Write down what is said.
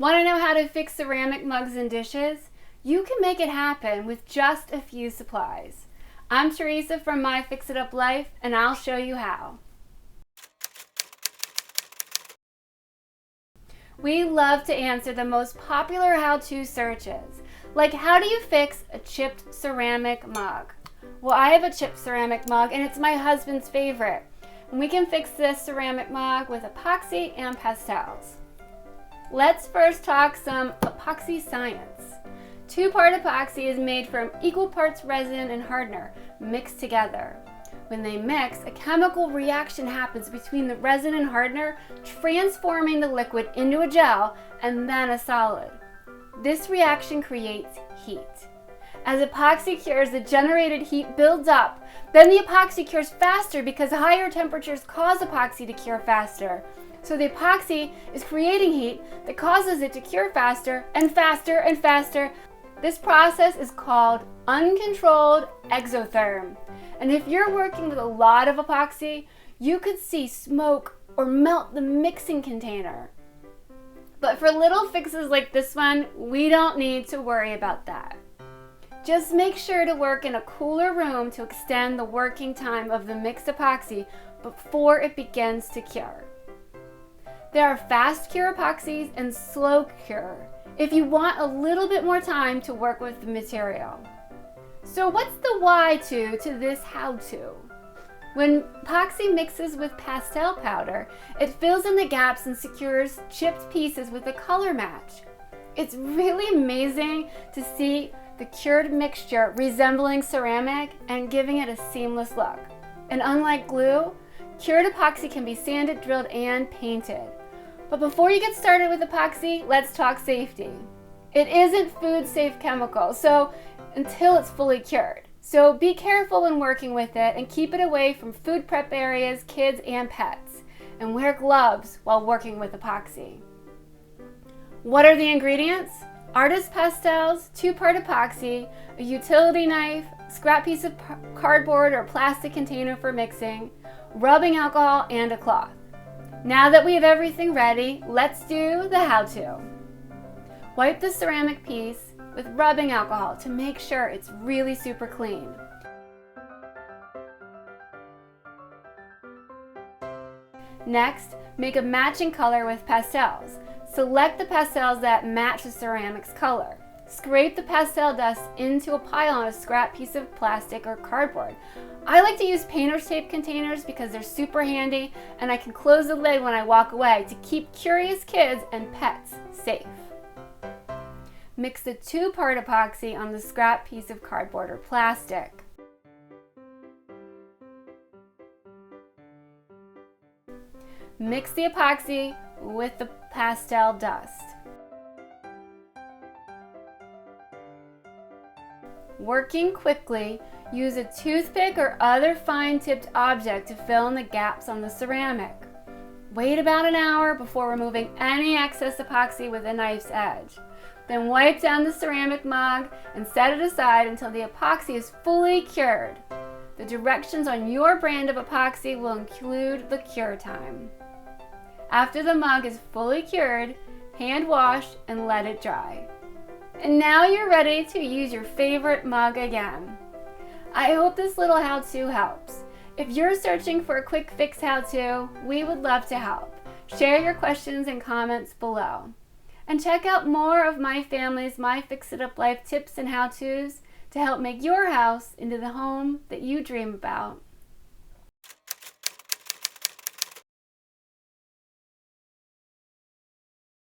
Want to know how to fix ceramic mugs and dishes? You can make it happen with just a few supplies. I'm Teresa from MyFixitUpLife, and I'll show you how. We love to answer the most popular how-to searches, like how do you fix a chipped ceramic mug? Well, I have a chipped ceramic mug, and it's my husband's favorite. And we can fix this ceramic mug with epoxy and pastels. Let's first talk some epoxy science. Two-part epoxy is made from equal parts resin and hardener mixed together. When they mix, a chemical reaction happens between the resin and hardener, transforming the liquid into a gel and then a solid. This reaction creates heat. As epoxy cures, the generated heat builds up. Then the epoxy cures faster because higher temperatures cause epoxy to cure faster. So the epoxy is creating heat that causes it to cure faster and faster and faster. This process is called uncontrolled exotherm. And if you're working with a lot of epoxy, you could see smoke or melt the mixing container. But for little fixes like this one, we don't need to worry about that. Just make sure to work in a cooler room to extend the working time of the mixed epoxy before it begins to cure. There are fast cure epoxies and slow cure if you want a little bit more time to work with the material. So what's the why to this how-to? When epoxy mixes with pastel powder, it fills in the gaps and secures chipped pieces with a color match. It's really amazing to see the cured mixture resembling ceramic and giving it a seamless look. And unlike glue, cured epoxy can be sanded, drilled, and painted. But before you get started with epoxy, let's talk safety. It isn't food-safe chemical, so until it's fully cured. So be careful when working with it and keep it away from food prep areas, kids, and pets. And wear gloves while working with epoxy. What are the ingredients? Artist pastels, two-part epoxy, a utility knife, scrap piece of cardboard or plastic container for mixing, rubbing alcohol, and a cloth. Now that we have everything ready, let's do the how-to. Wipe the ceramic piece with rubbing alcohol to make sure it's really super clean. Next, make a matching color with pastels. Select the pastels that match the ceramic's color. Scrape the pastel dust into a pile on a scrap piece of plastic or cardboard. I like to use painter's tape containers because they're super handy and I can close the lid when I walk away to keep curious kids and pets safe. Mix the two-part epoxy on the scrap piece of cardboard or plastic. Mix the epoxy with the pastel dust. Working quickly, use a toothpick or other fine-tipped object to fill in the gaps on the ceramic. Wait about an hour before removing any excess epoxy with a knife's edge. Then wipe down the ceramic mug and set it aside until the epoxy is fully cured. The directions on your brand of epoxy will include the cure time. After the mug is fully cured, hand wash and let it dry. And now you're ready to use your favorite mug again. I hope this little how-to helps. If you're searching for a quick fix how-to, we would love to help. Share your questions and comments below. And check out more of my family's MyFixitUpLife tips and how-tos to help make your house into the home that you dream about.